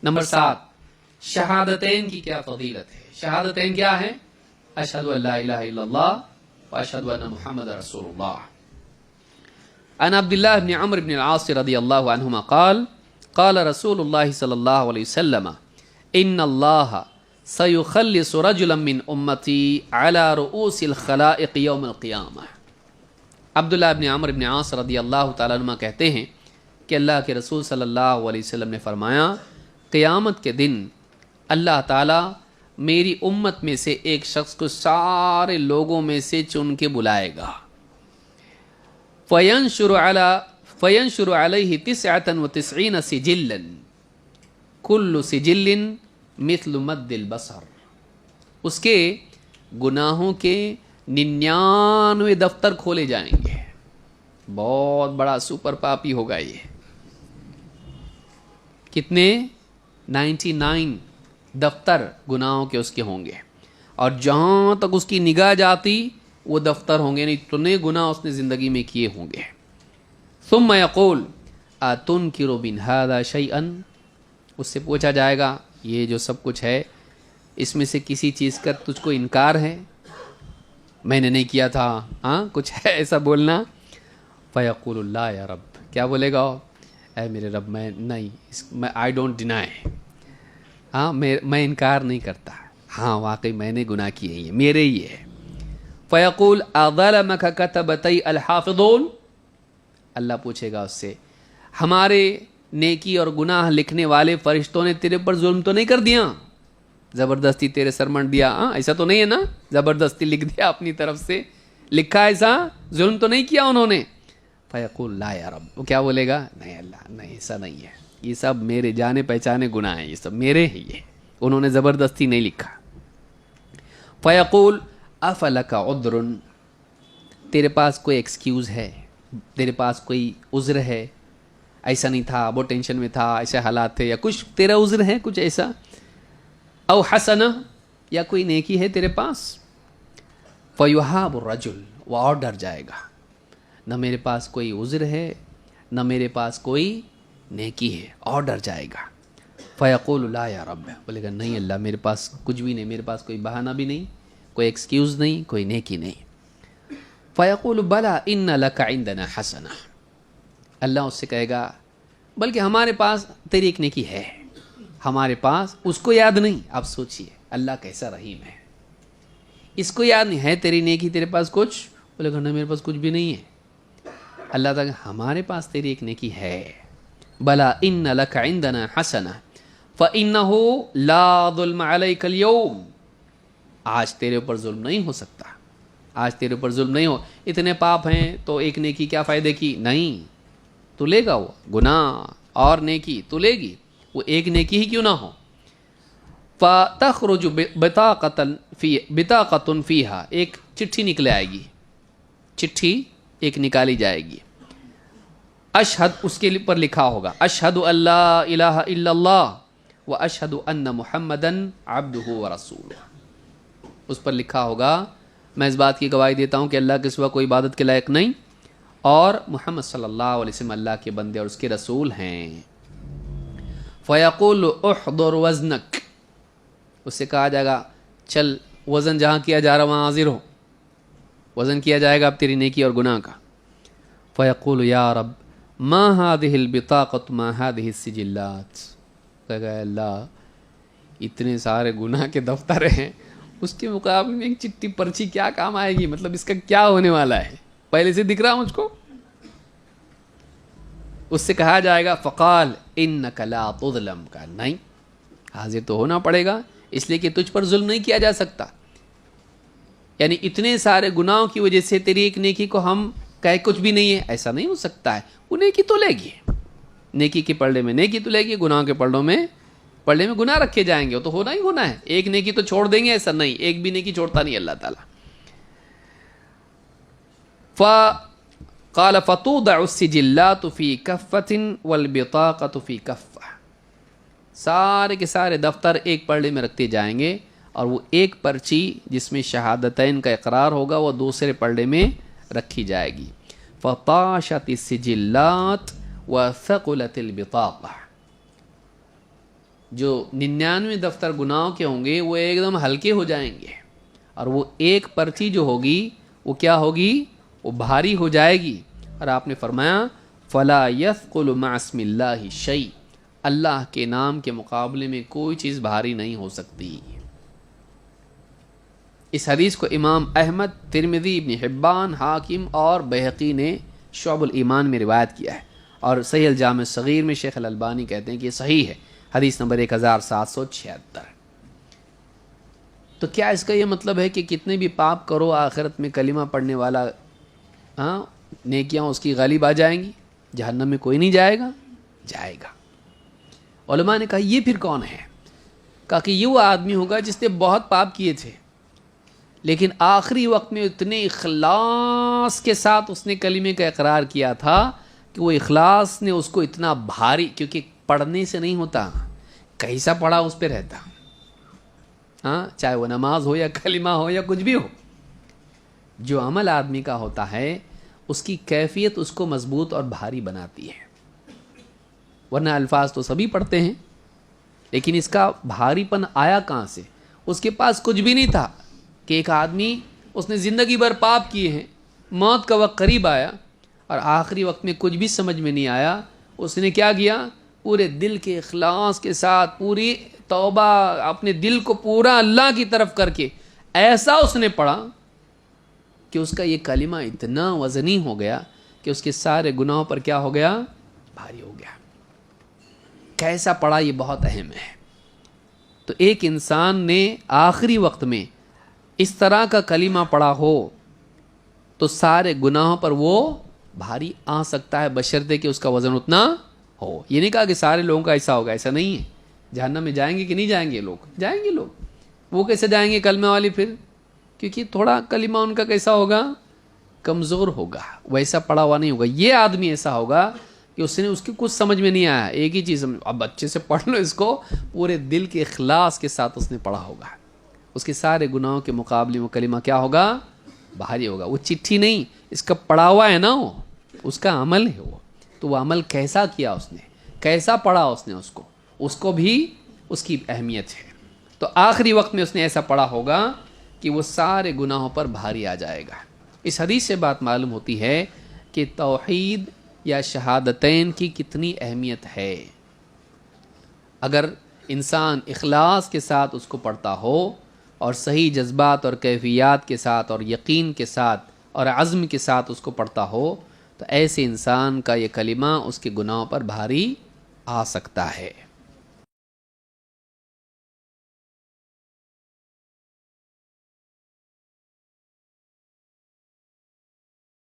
Number 7 شہادتین کی کیا فضیلت ہے. شہادتین کیا ہے؟ اشہد ان لا الہ الا اللہ و اشہد ان محمد رسول اللہ. عن عبد الله بن عمرو بن العاص رضی اللہ عنہما قال قال رسول اللہ صلی اللہ علیہ وسلم ان اللہ سيخلص رجلا من امتی على رؤوس الخلائق یوم القیامہ. عبداللہ بن عمرو بن عاص رضی اللہ تعالیٰ عنہ کہتے ہیں کہ اللہ کے رسول صلی اللہ علیہ وسلم نے فرمایا قیامت کے دن اللہ تعالیٰ میری امت میں سے ایک شخص کو سارے لوگوں میں سے چن کے بلائے گا. فینشر علیہ 99 سجلا کل سجل مثل مد البصر. اس کے گناہوں کے 99 دفتر کھولے جائیں گے. بہت بڑا سپر پاپی ہوگا یہ. کتنے؟ 99 دفتر گناہوں کے اس کے ہوں گے، اور جہاں تک اس کی نگاہ جاتی وہ دفتر ہوں گے، نہیں اتنے گناہ اس نے زندگی میں کیے ہوں گے. ثم یقول اتنکر من ھذا شیئا. اس سے پوچھا جائے گا یہ جو سب کچھ ہے اس میں سے کسی چیز کا تجھ کو انکار ہے؟ میں نے نہیں کیا تھا، ہاں کچھ ہے ایسا بولنا؟ فیقول اللہ یا رب. کیا بولے گا؟ اے میرے رب میں نہیں، میں آئی ڈونٹ ڈینائی، ہاں میں انکار نہیں کرتا، ہاں واقعی میں نے گناہ کیے ہیں، میرے ہی ہے. فیقول اظلمک کتبتی الحافظون. اللہ پوچھے گا اس سے ہمارے نیکی اور گناہ لکھنے والے فرشتوں نے تیرے پر ظلم تو نہیں کر دیا؟ زبردستی تیرے سر منڈ دیا؟ ہاں ایسا تو نہیں ہے نا، زبردستی لکھ دیا اپنی طرف سے، لکھا ایسا، ظلم تو نہیں کیا انہوں نے؟ فیقول لا یا رب. وہ کیا بولے گا؟ نہیں اللہ نہیں، ایسا نہیں ہے، یہ سب میرے جانے پہچانے گناہ ہیں، یہ سب میرے ہیں، یہ انہوں نے زبردستی نہیں لکھا. فیقول افلک عذر. تیرے پاس کوئی ایکسکیوز ہے، تیرے پاس کوئی عذر ہے؟ ایسا نہیں تھا، وہ ٹینشن میں تھا، ایسے حالات تھے، یا کچھ تیرا عذر ہے کچھ ایسا؟ او حسنہ، یا کوئی نیکی ہے تیرے پاس؟ فیہاب الرجل. وہ اور ڈر جائے گا، نہ میرے پاس کوئی عذر ہے نہ میرے پاس کوئی نیکی ہے، اور ڈر جائے گا. فیقول لا یا رب. بولے گا نہیں اللہ میرے پاس کچھ بھی نہیں، میرے پاس کوئی بہانہ بھی نہیں، کوئی ایکسکیوز نہیں، کوئی نیکی نہیں. فیقول بلا ان لک عندنا حسنہ. اللہ اس سے کہے گا بلکہ ہمارے پاس تیری ایک نیکی ہے، ہمارے پاس. اس کو یاد نہیں. آپ سوچئے اللہ کیسا رحیم ہے، اس کو یاد نہیں ہے تیری نیکی، تیرے پاس کچھ؟ بولے گا نہیں میرے پاس کچھ بھی نہیں ہے. اللہ تعالیٰ ہمارے پاس تیری ایک نیکی ہے. بلا ان لک عندنا حسنہ فإنہ لا ظلم علیک اليوم. آج تیرے اوپر ظلم نہیں ہو سکتا، آج تیرے اوپر ظلم نہیں ہو. اتنے پاپ ہیں تو ایک نیکی کیا فائدے کی؟ نہیں، تو لے گا وہ گناہ اور نیکی تو لے گی، وہ ایک نیکی ہی کیوں نہ ہو. فتخرج بطاقۃ فیہا. ایک چٹھی نکلے آئے گی، چٹھی ایک نکالی جائے گی. اشہد، اس کے پر لکھا ہوگا اشہد ان لا الہ الا اللہ و اشہد ان محمدن عبدہ و رسولہ. اس پر لکھا ہوگا میں اس بات کی گواہی دیتا ہوں کہ اللہ کے سوا کوئی عبادت کے لائق نہیں، اور محمد صلی اللہ علیہ وسلم اللہ کے بندے اور اس کے رسول ہیں. فیقول احضر وزنک. اس سے کہا جائے گا چل وزن جہاں کیا جا رہا وہاں حاضر ہو، وزن کیا جائے گا اب تیری نیکی اور گناہ کا. فیقول یا رب ما هذه البطاقة ما هذه السجلات. کہے گا اللہ اتنے سارے گناہ کے دفتر ہیں، اس کے مقابلے میں ایک چٹھی پرچی کیا کام آئے گی؟ مطلب اس کا کیا ہونے والا ہے، پہلے سے دکھ رہا مجھ کو. اس سے کہا جائے گا فقال انک لا تظلم. کا نہیں، حاضر تو ہونا پڑے گا، اس لیے کہ تجھ پر ظلم نہیں کیا جا سکتا. یعنی اتنے سارے گناہوں کی وجہ سے تیری ایک نیکی کو ہم کہے کچھ بھی نہیں ہے، ایسا نہیں ہو سکتا ہے. وہ نیکی تو لے گی، نیکی کے پلڑے میں نیکی تو لے گی، گناہ کے پلڑوں میں گناہ رکھے جائیں گے، وہ تو ہونا ہی ہونا ہے. ایک نیکی تو چھوڑ دیں گے ایسا نہیں، ایک بھی نیکی چھوڑتا نہیں اللہ تعالیٰ. قال فتوضع السجلات في كفة والبطاقة في كفة. سارے کے سارے دفتر ایک پلڑے میں رکھتے جائیں گے، اور وہ ایک پرچی جس میں شہادتین کا اقرار ہوگا وہ دوسرے پلڑے میں رکھی جائے گی. فطاشت السجلات وثقلت البطاقة. جو 99 دفتر گناہوں کے ہوں گے وہ ایک دم ہلکے ہو جائیں گے، اور وہ ایک پرچی جو ہوگی وہ کیا ہوگی؟ وہ بھاری ہو جائے گی۔ اور آپ نے فرمایا فلا یثقل مع اسم اللہ شیء، اللہ کے نام کے مقابلے میں کوئی چیز بھاری نہیں ہو سکتی۔ اس حدیث کو امام احمد، ترمذی، ابن حبان، حاکم اور بہقی نے شعب الایمان میں روایت کیا ہے، اور صحیح الجامع الصغیر میں شیخ الالبانی کہتے ہیں کہ یہ صحیح ہے، حدیث نمبر 1776۔ تو کیا اس کا یہ مطلب ہے کہ کتنے بھی پاپ کرو آخرت میں کلمہ پڑھنے والا نیکیاں اس کی غالب آ جائیں گی، جہنم میں کوئی نہیں جائے گا؟ جائے گا۔ علماء نے کہا یہ پھر کون ہے؟ کہا کہ یہ وہ آدمی ہوگا جس نے بہت پاپ کیے تھے، لیکن آخری وقت میں اتنے اخلاص کے ساتھ اس نے کلمے کا اقرار کیا تھا کہ وہ اخلاص نے اس کو اتنا بھاری، کیونکہ پڑھنے سے نہیں ہوتا، کیسا پڑھا اس پہ رہتا، چاہے وہ نماز ہو یا کلمہ ہو یا کچھ بھی ہو۔ جو عمل آدمی کا ہوتا ہے اس کی کیفیت اس کو مضبوط اور بھاری بناتی ہے، ورنہ الفاظ تو سبھی پڑھتے ہیں، لیکن اس کا بھاری پن آیا کہاں سے؟ اس کے پاس کچھ بھی نہیں تھا کہ ایک آدمی اس نے زندگی بھر پاپ کیے ہیں، موت کا وقت قریب آیا اور آخری وقت میں کچھ بھی سمجھ میں نہیں آیا، اس نے کیا کیا؟ پورے دل کے اخلاص کے ساتھ پوری توبہ اپنے دل کو پورا اللہ کی طرف کر کے ایسا اس نے پڑھا کہ اس کا یہ کلمہ اتنا وزنی ہو گیا کہ اس کے سارے گناہوں پر کیا ہو گیا؟ بھاری ہو گیا۔ کیسا پڑھا یہ بہت اہم ہے۔ تو ایک انسان نے آخری وقت میں اس طرح کا کلمہ پڑھا ہو تو سارے گناہوں پر وہ بھاری آ سکتا ہے، بشرطے کہ اس کا وزن اتنا ہو۔ یہ نہیں کہا کہ سارے لوگوں کا ایسا ہوگا، ایسا نہیں ہے۔ جہنم میں جائیں گے کہ نہیں جائیں گے لوگ؟ جائیں گے لوگ۔ وہ کیسے جائیں گے کلمہ والے پھر؟ کیونکہ تھوڑا کلمہ ان کا کیسا ہوگا؟ کمزور ہوگا، ویسا پڑھا ہوا نہیں ہوگا۔ یہ آدمی ایسا ہوگا کہ اس نے اس کی کچھ سمجھ میں نہیں آیا، ایک ہی چیز اب اچھے سے پڑھ لو اس کو، پورے دل کے اخلاص کے ساتھ اس نے پڑھا ہوگا، اس کے سارے گناہوں کے مقابلے میں کلمہ کیا ہوگا؟ بھاری ہوگا۔ وہ چٹھی نہیں، اس کا پڑھا ہوا ہے نا، وہ اس کا عمل ہے وہ۔ تو وہ عمل کیسا کیا اس نے، کیسا پڑھا اس کو بھی اس کی اہمیت ہے۔ تو آخری وقت میں اس نے ایسا پڑھا ہوگا کہ وہ سارے گناہوں پر بھاری آ جائے گا۔ اس حدیث سے بات معلوم ہوتی ہے کہ توحید یا شہادتین کی کتنی اہمیت ہے۔ اگر انسان اخلاص کے ساتھ اس کو پڑھتا ہو اور صحیح جذبات اور کیفیات کے ساتھ اور یقین کے ساتھ اور عزم کے ساتھ اس کو پڑھتا ہو تو ایسے انسان کا یہ کلمہ اس کے گناہوں پر بھاری آ سکتا ہے۔